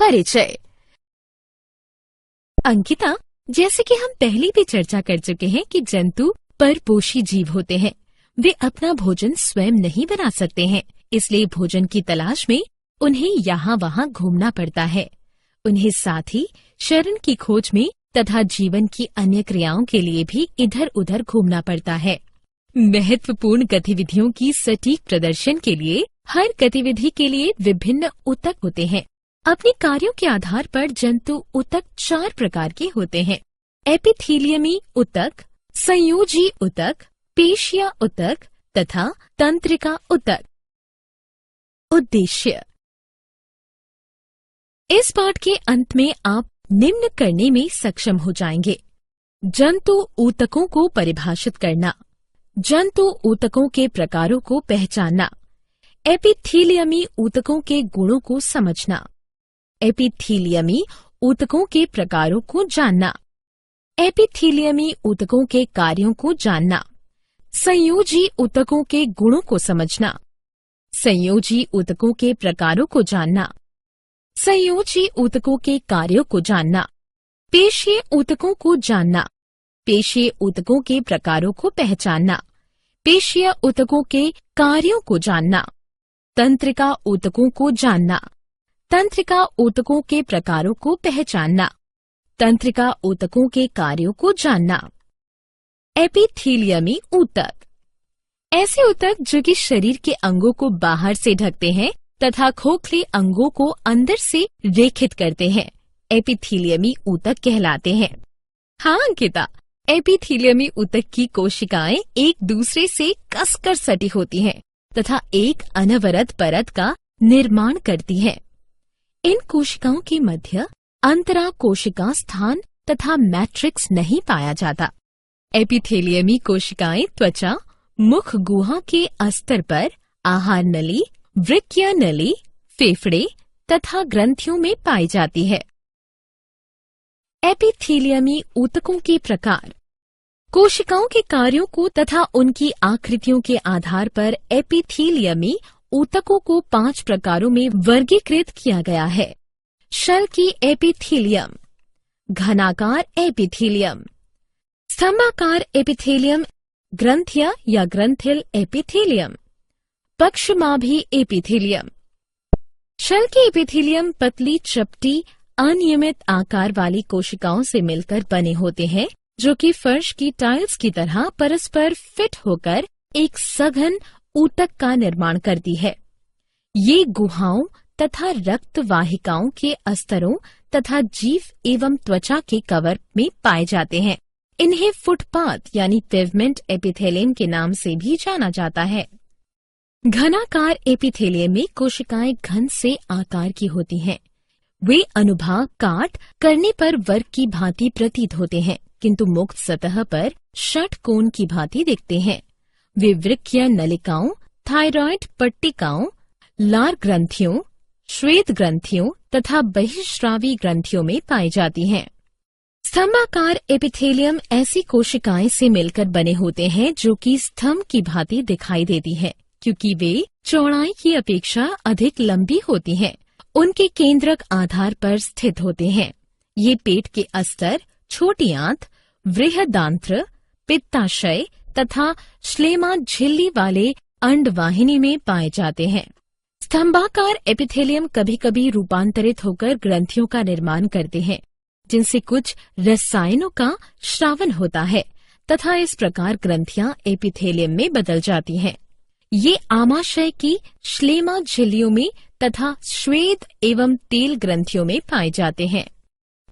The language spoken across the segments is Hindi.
परिचय। अंकिता, जैसे कि हम पहले भी चर्चा कर चुके हैं कि जंतु परपोषी जीव होते हैं। वे अपना भोजन स्वयं नहीं बना सकते हैं, इसलिए भोजन की तलाश में उन्हें यहाँ वहाँ घूमना पड़ता है। उन्हें साथ ही शरण की खोज में तथा जीवन की अन्य क्रियाओं के लिए भी इधर उधर घूमना पड़ता है। महत्वपूर्ण गतिविधियों की सटीक प्रदर्शन के लिए हर गतिविधि के लिए विभिन्न ऊतक होते हैं। अपने कार्यों के आधार पर जंतु ऊतक 4 प्रकार के होते हैं: एपिथीलियमी ऊतक, संयोजी ऊतक, पेशिया ऊतक तथा तंत्रिका ऊतक। उद्देश्य। इस पाठ के अंत में आप निम्न करने में सक्षम हो जाएंगे: जंतु ऊतकों को परिभाषित करना, जंतु ऊतकों के प्रकारों को पहचानना, एपिथीलियमी ऊतकों के गुणों को समझना, एपिथीलियमी ऊतकों के प्रकारों को जानना, एपिथीलियमी ऊतकों के कार्यों को जानना, संयोजी ऊतकों के गुणों को समझना, संयोजी ऊतकों के प्रकारों को जानना, संयोजी ऊतकों के कार्यों को जानना, पेशीय ऊतकों को जानना, पेशीय ऊतकों के प्रकारों को पहचानना, पेशीय ऊतकों के कार्यों को जानना, तंत्रिका ऊतकों को जानना, तंत्रिका ऊतकों के प्रकारों को पहचानना, तंत्रिका ऊतकों के कार्यों को जानना। एपिथीलियमी ऊतक ऐसे ऊतक जो कि शरीर के अंगों को बाहर से ढकते हैं तथा खोखले अंगों को अंदर से रेखित करते हैं, एपिथीलियमी ऊतक कहलाते हैं। हाँ अंकिता, एपिथीलियमी ऊतक की कोशिकाएं एक दूसरे से कसकर सटी होती हैं तथा एक अनवरत परत का निर्माण करती हैं। इन कोशिकाओं के मध्य अंतरा कोशिका स्थान तथा मैट्रिक्स नहीं पाया जाता। एपिथेलियमी कोशिकाएं त्वचा, मुख गुहा के अस्तर पर आहार नली, वृक्कीय नली, फेफड़े तथा ग्रंथियों में पाई जाती है। एपिथेलियमी ऊतकों के प्रकार। कोशिकाओं के कार्यों को तथा उनकी आकृतियों के आधार पर एपिथेलियमी ऊतकों को 5 प्रकारों में वर्गीकृत किया गया है: शल की एपिथेलियम, घनाकार एपिथेलियम, स्तंभाकार एपिथेलियम, ग्रंथिया या ग्रंथिल एपिथेलियम, पक्षमाभी एपिथेलियम। शल की एपिथेलियम पतली, चपटी, अनियमित आकार वाली कोशिकाओं से मिलकर बने होते हैं, जो कि फर्श की टाइल्स की तरह परस्पर फिट होकर एक सघन ऊतक का निर्माण करती है। ये गुहाओं तथा रक्त वाहिकाओं के अस्तरों तथा जीव एवं त्वचा के कवर में पाए जाते हैं। इन्हें फुटपाथ यानी पेवमेंट एपिथेलियम के नाम से भी जाना जाता है। घनाकार एपिथेलियम में कोशिकाएं घन से आकार की होती हैं। वे अनुभाग काट करने पर वर्ग की भांति प्रतीत होते हैं, किंतु मुक्त सतह पर षटकोण की भांति दिखते हैं। वे वृक्कीय नलिकाओं, थायराइड पट्टिकाओं, लार ग्रंथियों, श्वेत ग्रंथियों तथा बहिःस्रावी ग्रंथियों में पाई जाती हैं। स्तंभाकार एपिथेलियम ऐसी कोशिकाएं से मिलकर बने होते हैं जो कि स्तंभ की भांति दिखाई देती हैं, क्योंकि वे चौड़ाई की अपेक्षा अधिक लंबी होती हैं। उनके केंद्रक आधार पर स्थित होते हैं। ये पेट के अस्तर, छोटी आंत, बृहदांत्र, पित्ताशय तथा श्लेमा झिल्ली वाले अंडवाहिनी में पाए जाते हैं। स्तंभाकार एपिथेलियम कभी कभी रूपांतरित होकर ग्रंथियों का निर्माण करते हैं, जिनसे कुछ रसायनों का स्रावन होता है तथा इस प्रकार ग्रंथियां एपिथेलियम में बदल जाती हैं। ये आमाशय की श्लेमा झिल्लियों में तथा श्वेत एवं तेल ग्रंथियों में पाए जाते हैं।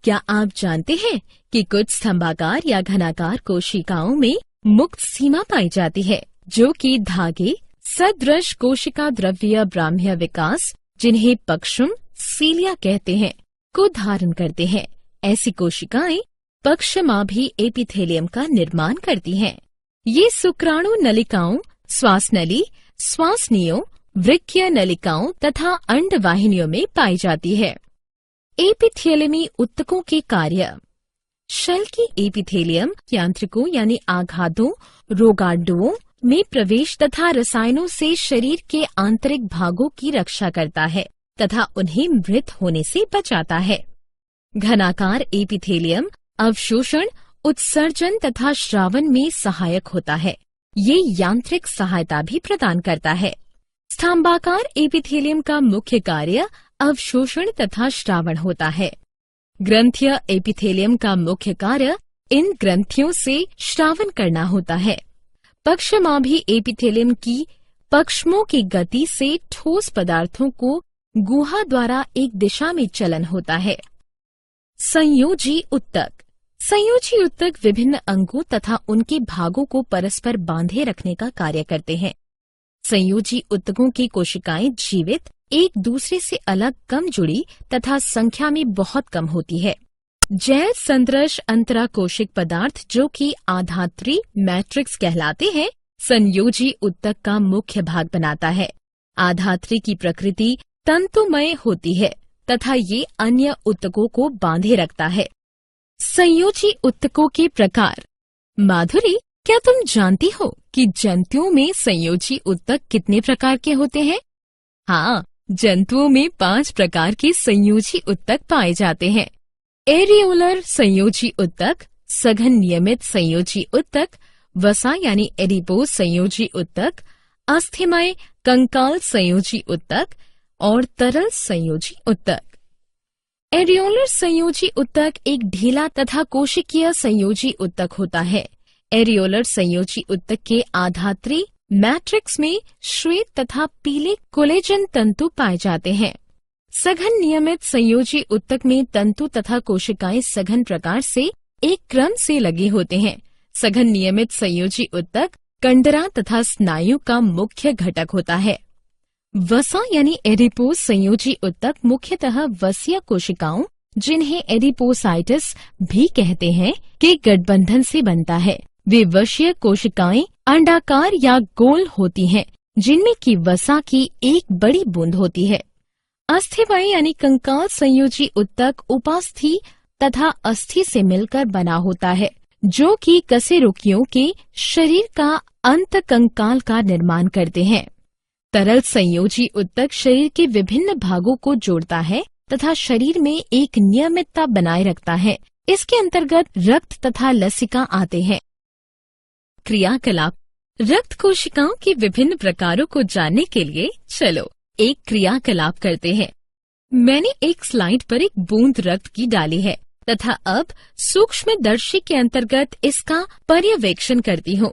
क्या आप जानते हैं कि कुछ स्तंभाकार या घनाकार कोशिकाओं में मुक्त सीमा पाई जाती है, जो कि धागे सदृश कोशिका द्रव्य ब्राह्म्य विकास, जिन्हें पक्षुम सीलिया कहते हैं, को धारण करते हैं। ऐसी कोशिकाएं पक्षमाभी एपिथेलियम का निर्माण करती हैं। ये शुक्राणु नलिकाओं, श्वास नली, श्वासनियों, वृक्कीय नलिकाओं तथा अंडवाहिनियों में पाई जाती है। एपिथेलियमी ऊतकों के कार्य। शल की एपिथेलियम यांत्रिकों यानी आघातों, रोगाणुओं में प्रवेश तथा रसायनों से शरीर के आंतरिक भागों की रक्षा करता है तथा उन्हें मृत होने से बचाता है। घनाकार एपिथेलियम अवशोषण, उत्सर्जन तथा श्रावण में सहायक होता है। ये यांत्रिक सहायता भी प्रदान करता है। स्तंभाकार एपिथेलियम का मुख्य कार्य अवशोषण तथा श्रावण होता है। ग्रंथीय एपिथेलियम का मुख्य कार्य इन ग्रंथियों से श्रावण करना होता है। पक्षमाभी एपिथेलियम की पक्षमों की गति से ठोस पदार्थों को गुहा द्वारा एक दिशा में चलन होता है। संयोजी उत्तक। संयोजी उत्तक विभिन्न अंगों तथा उनके भागों को परस्पर बांधे रखने का कार्य करते हैं। संयोजी उत्तकों की कोशिकाएं जीवित, एक दूसरे से अलग, कम जुड़ी तथा संख्या में बहुत कम होती है। जैव संदृश अंतराकोशिक पदार्थ जो कि आधात्री मैट्रिक्स कहलाते हैं, संयोजी उत्तक का मुख्य भाग बनाता है। आधात्री की प्रकृति तंतुमय होती है तथा ये अन्य उत्तकों को बांधे रखता है। संयोजी उत्तकों के प्रकार। माधुरी, क्या तुम जानती हो कि जंतुओं में संयोजी उत्तक कितने प्रकार के होते हैं? हाँ, जंतुओं में 5 प्रकार के संयोजी उत्तक पाए जाते हैं। एरियोलर संयोजी उत्तक, सघन नियमित संयोजी उत्तक, वसा यानी एडिपोज संयोजी उत्तक, अस्थिमय कंकाल संयोजी उत्तक और तरल संयोजी उत्तक। एरियोलर संयोजी उत्तक एक ढीला तथा कोशिकीय संयोजी उत्तक होता है। एरियोलर संयोजी उत्तक के आधात्री मैट्रिक्स में श्वेत तथा पीले कोलेजन तंतु पाए जाते हैं। सघन नियमित संयोजी उत्तक में तंतु तथा कोशिकाएं सघन प्रकार से एक क्रम से लगे होते हैं। सघन नियमित संयोजी उत्तक कंडरा तथा स्नायु का मुख्य घटक होता है। वसा यानी एडिपोज संयोजी उत्तक मुख्यतः वसीय कोशिकाओं, जिन्हें एडिपोसाइटिस भी कहते हैं, के गठबंधन से बनता है। वे वशीय कोशिकाएं अंडाकार या गोल होती हैं, जिनमें की वसा की एक बड़ी बूंद होती है। अस्थिमय यानी कंकाल संयोजी उत्तक उपास्थि तथा अस्थि से मिलकर बना होता है, जो कि कशेरुकियों के शरीर का अंत कंकाल का निर्माण करते हैं। तरल संयोजी उत्तक शरीर के विभिन्न भागों को जोड़ता है तथा शरीर में एक नियमितता बनाए रखता है। इसके अंतर्गत रक्त तथा लसिका आते हैं। क्रियाकलाप। रक्त कोशिकाओं के विभिन्न प्रकारों को जानने के लिए चलो एक क्रियाकलाप करते हैं। मैंने एक स्लाइड पर एक बूंद रक्त की डाली है तथा अब सूक्ष्मदर्शी के अंतर्गत इसका पर्यवेक्षण करती हूँ।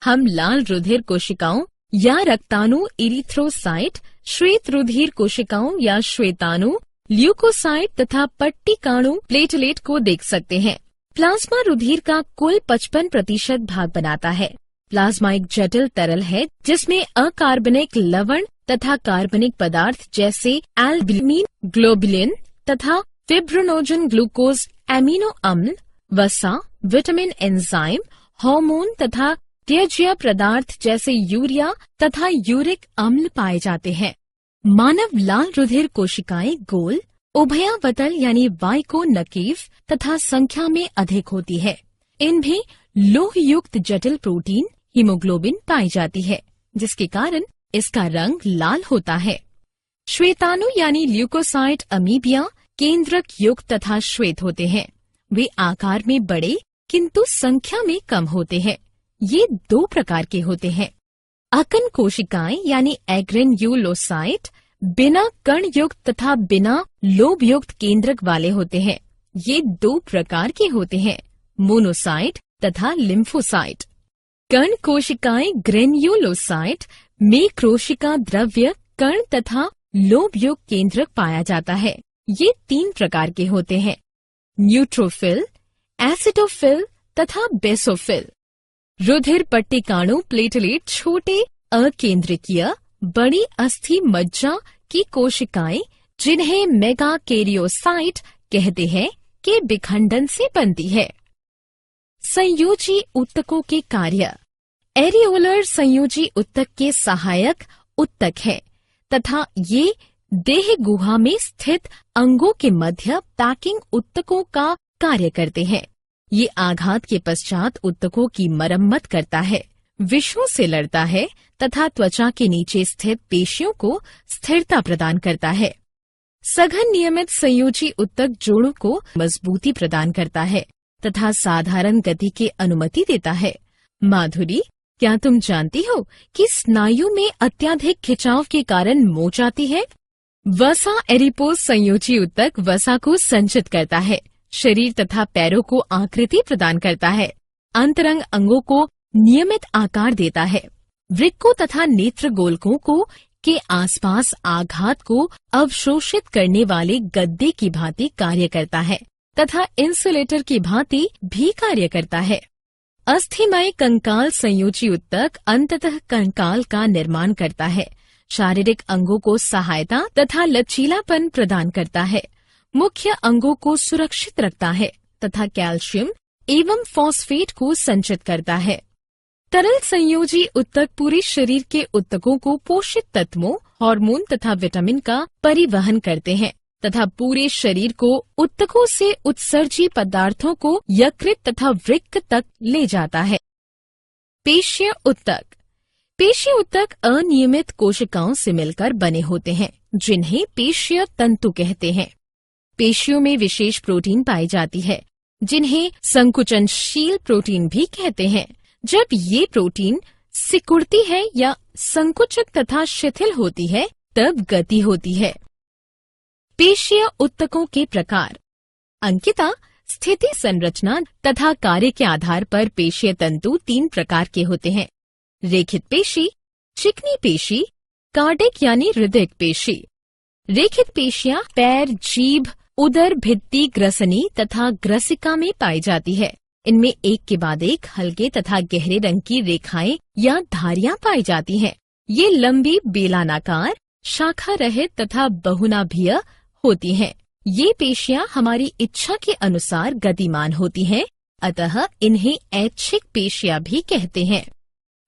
हम लाल रुधिर कोशिकाओं या रक्ताणु इरिथ्रोसाइट, श्वेत रुधिर कोशिकाओं या श्वेताणु ल्यूकोसाइट तथा पट्टिकाणु प्लेटलेट को देख सकते हैं। प्लाज्मा रुधिर का कुल 55% भाग बनाता है। प्लाज्मा एक जटिल तरल है जिसमें अकार्बनिक लवण तथा कार्बनिक पदार्थ जैसे एल्ब्यूमिन, ग्लोबुलिन तथा फिब्रिनोजन ग्लूकोज एमिनो अम्ल, वसा, विटामिन, एंजाइम, हार्मोन तथा त्यज्य पदार्थ जैसे यूरिया तथा यूरिक अम्ल पाए जाते हैं। मानव लाल रुधिर कोशिकाएं गोल, उभयावतल यानी वाइको-नकीव तथा संख्या में अधिक होती है। इनमें लोह युक्त जटिल प्रोटीन हीमोग्लोबिन पाई जाती है, जिसके कारण इसका रंग लाल होता है। श्वेताणु यानी ल्यूकोसाइट अमीबिया केंद्रक युक्त तथा श्वेत होते हैं। वे आकार में बड़े किंतु संख्या में कम होते हैं। ये 2 प्रकार के होते हैं। अकन कोशिकाएं यानी एग्रेन्युलोसाइट बिना कण युक्त तथा बिना लोब युक्त केंद्रक वाले होते हैं। ये 2 प्रकार के होते हैं, मोनोसाइट तथा लिम्फोसाइट। कण कोशिकाएं ग्रेन्युलोसाइट में कोशिका द्रव्य कण तथा लोब युक्त केंद्रक पाया जाता है। ये 3 प्रकार के होते हैं, न्यूट्रोफिल, एसिडोफिल तथा बेसोफिल। रुधिर पट्टिकाणु प्लेटलेट छोटे अकेंद्रकीय बड़ी अस्थि मज्जा की कोशिकाएं, जिन्हें मेगाकैरियोसाइट कहते हैं, के विखंडन से बनती है। संयोजी उत्तकों के कार्य। एरियोलर संयोजी उत्तक के सहायक उत्तक है तथा ये देह गुहा में स्थित अंगों के मध्य पैकिंग उत्तकों का कार्य करते हैं। ये आघात के पश्चात उत्तकों की मरम्मत करता है, विषों से लड़ता है तथा त्वचा के नीचे स्थित पेशियों को स्थिरता प्रदान करता है। सघन नियमित संयोजी उत्तक जोड़ों को मजबूती प्रदान करता है तथा साधारण गति की अनुमति देता है। माधुरी, क्या तुम जानती हो कि स्नायु में अत्यधिक खिंचाव के कारण मोच आती है? वसा एडिपोज संयोजी उत्तक वसा को संचित करता है, शरीर तथा पैरों को आकृति प्रदान करता है, अंतरंग अंगों को नियमित आकार देता है, वृक्कों तथा नेत्र गोलकों को के आसपास आघात को अवशोषित करने वाले गद्दे की भांति कार्य करता है तथा इंसुलेटर की भांति भी कार्य करता है। अस्थिमय कंकाल संयोजी उत्तक अंततः कंकाल का निर्माण करता है, शारीरिक अंगों को सहायता तथा लचीलापन प्रदान करता है, मुख्य अंगों को सुरक्षित रखता है तथा कैल्शियम एवं फॉस्फेट को संचित करता है। तरल संयोजी उत्तक पूरे शरीर के उत्तकों को पोषित तत्वों, हार्मोन तथा विटामिन का परिवहन करते हैं तथा पूरे शरीर को उत्तकों से उत्सर्जी पदार्थों को यकृत तथा वृक्क तक ले जाता है। पेशीय उत्तक। पेशीय उत्तक अनियमित कोशिकाओं से मिलकर बने होते हैं, जिन्हें पेशीय तंतु कहते हैं। पेशियों में विशेष प्रोटीन पाई जाती है, जिन्हें संकुचनशील प्रोटीन भी कहते हैं। जब ये प्रोटीन सिकुड़ती है या संकुचित तथा शिथिल होती है, तब गति होती है। पेशीय उत्तकों के प्रकार। अंकिता, स्थिति, संरचना तथा कार्य के आधार पर पेशीय तंतु 3 प्रकार के होते हैं: रेखित पेशी, चिकनी पेशी, कार्डिक यानी हृदय पेशी। रेखित पेशियां पैर, जीभ, उदर, भित्ति, ग्रसनी तथा ग्रसिका में पाई जाती है। इनमें एक के बाद एक हल्के तथा गहरे रंग की रेखाएं या धारियां पाई जाती हैं। ये लंबी, बेलानाकार, शाखा रहित तथा बहुनाभीय होती हैं। ये पेशियां हमारी इच्छा के अनुसार गतिमान होती हैं, अतः इन्हें ऐच्छिक पेशियां भी कहते हैं।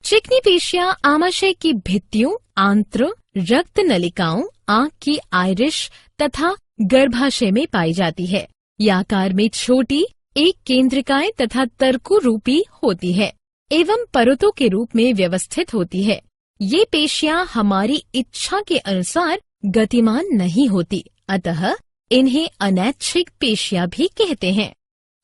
चिकनी पेशियां आमाशय की भित्तियों, आंत्र, रक्त नलिकाओं, आंख की आइरिश तथा गर्भाशय में पाई जाती है। ये आकार में छोटी, एक केंद्रिकाएं तथा तर्कु रूपी होती है एवं परतों के रूप में व्यवस्थित होती है। ये पेशियां हमारी इच्छा के अनुसार गतिमान नहीं होती, अतः इन्हें अनैच्छिक पेशियां भी कहते हैं।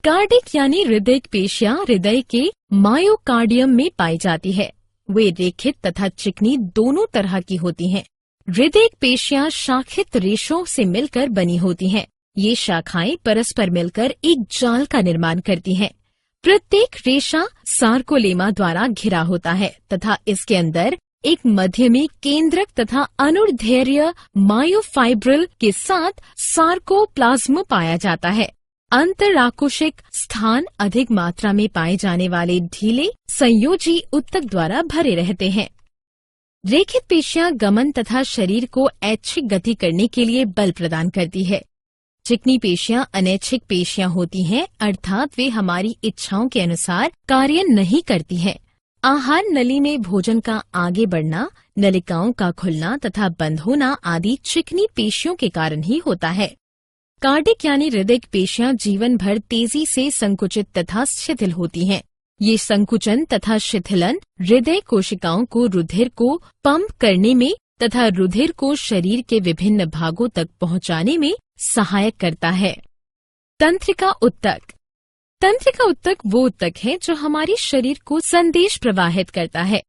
कार्डिक यानी हृदय पेशियां हृदय के मायोकार्डियम में पाई जाती है। वे रेखित तथा चिकनी दोनों तरह की होती हैं। हृदय पेशियां शाखित रेशों से मिलकर बनी होती हैं। ये शाखाएं परस्पर मिलकर एक जाल का निर्माण करती हैं। प्रत्येक रेशा सार्कोलेमा द्वारा घिरा होता है तथा इसके अंदर एक मध्य में केंद्रक तथा अनुदैर्ध्य मायोफाइब्रिल के साथ सार्कोप्लाज्म पाया जाता है। अंतराकोशिक स्थान अधिक मात्रा में पाए जाने वाले ढीले संयोजी उत्तक द्वारा भरे रहते हैं। रेखित पेशियां गमन तथा शरीर को ऐच्छिक गति करने के लिए बल प्रदान करती है। चिकनी पेशियां अनैच्छिक पेशियां होती हैं, अर्थात वे हमारी इच्छाओं के अनुसार कार्य नहीं करती हैं। आहार नली में भोजन का आगे बढ़ना, नलिकाओं का खुलना तथा बंद होना आदि चिकनी पेशियों के कारण ही होता है। कार्डिक यानी हृदय पेशियां जीवन भर तेजी से संकुचित तथा शिथिल होती हैं। ये संकुचन तथा शिथिलन हृदय कोशिकाओं को रुधिर को पंप करने में तथा रुधिर को शरीर के विभिन्न भागों तक पहुंचाने में सहायक करता है। तंत्रिका उत्तक। तंत्रिका उत्तक वो उत्तक है जो हमारे शरीर को संदेश प्रवाहित करता है।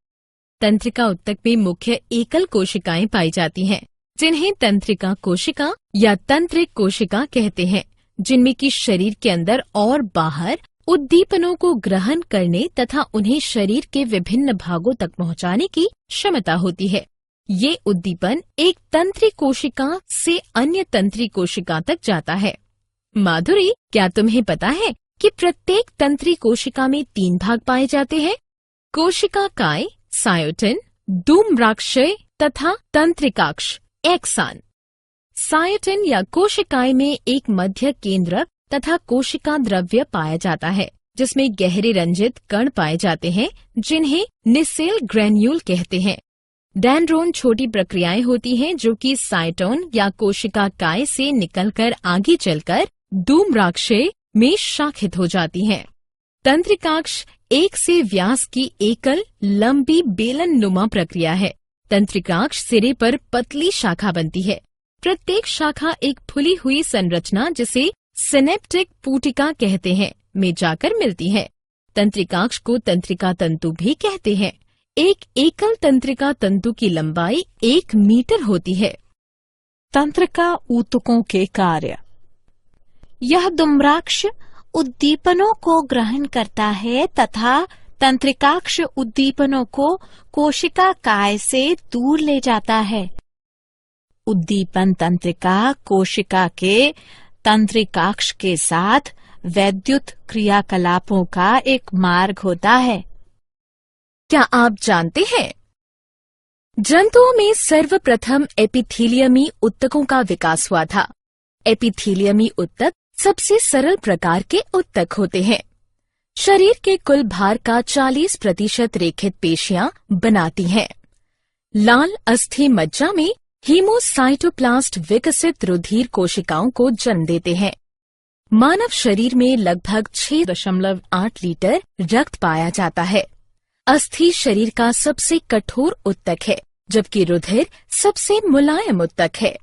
तंत्रिका उत्तक में मुख्य एकल कोशिकाएं पाई जाती हैं, जिन्हें तंत्रिका कोशिका या तंत्रिक कोशिका कहते हैं, जिनमें कि शरीर के अंदर और बाहर उद्दीपनों को ग्रहण करने तथा उन्हें शरीर के विभिन्न भागों तक पहुंचाने की क्षमता होती है। ये उद्दीपन एक तंत्रिक कोशिका से अन्य तंत्रिक कोशिका तक जाता है। माधुरी, क्या तुम्हें पता है कि प्रत्येक तंत्रिक कोशिका में 3 भाग पाए जाते हैं? कोशिका काय, सायोटिन, धूम्राक्षय तथा तंत्रिकाक्ष, एक्सान। सायोटिन या कोशिकाएं में एक मध्य केंद्रक तथा कोशिका द्रव्य पाया जाता है, जिसमें गहरे रंजित कण पाए जाते हैं, जिन्हें निसेल ग्रेन्यूल कहते हैं। डेंड्रोन छोटी प्रक्रियाएं होती हैं जो कि साइटोन या कोशिका काय से निकलकर आगे चलकर धूम्राक्षय में शाखित हो जाती हैं। तंत्रिकाक्ष एक से व्यास की एकल लंबी बेलन नुमा प्रक्रिया है। तंत्रिकाक्ष सिरे पर पतली शाखा बनती है। प्रत्येक शाखा एक फुली हुई संरचना जिसे सिनेप्टिक पुटिका कहते हैं में जाकर मिलती है। तंत्रिकाक्ष को तंत्रिका तंतु भी कहते हैं। एक एकल तंत्रिका तंतु की लंबाई 1 मीटर होती है। तंत्रिका ऊतकों के कार्य। यह दुम्राक्ष उद्दीपनों को ग्रहण करता है तथा तंत्रिकाक्ष उद्दीपनों को कोशिका काय से दूर ले जाता है। उद्दीपन तंत्रिका कोशिका के तंत्रिकाक्ष के साथ वैद्युत क्रियाकलापों का एक मार्ग होता है। क्या आप जानते हैं जंतुओं में सर्वप्रथम एपिथीलियमी ऊतकों का विकास हुआ था। एपिथीलियमी ऊतक सबसे सरल प्रकार के ऊतक होते हैं। शरीर के कुल भार का 40% रेखित पेशियां बनाती हैं। लाल अस्थि मज्जा में हीमोसाइटोप्लास्ट विकसित रुधिर कोशिकाओं को जन्म देते हैं। मानव शरीर में लगभग 6.8 लीटर रक्त पाया जाता है। अस्थि शरीर का सबसे कठोर ऊतक है, जबकि रुधिर सबसे मुलायम ऊतक है।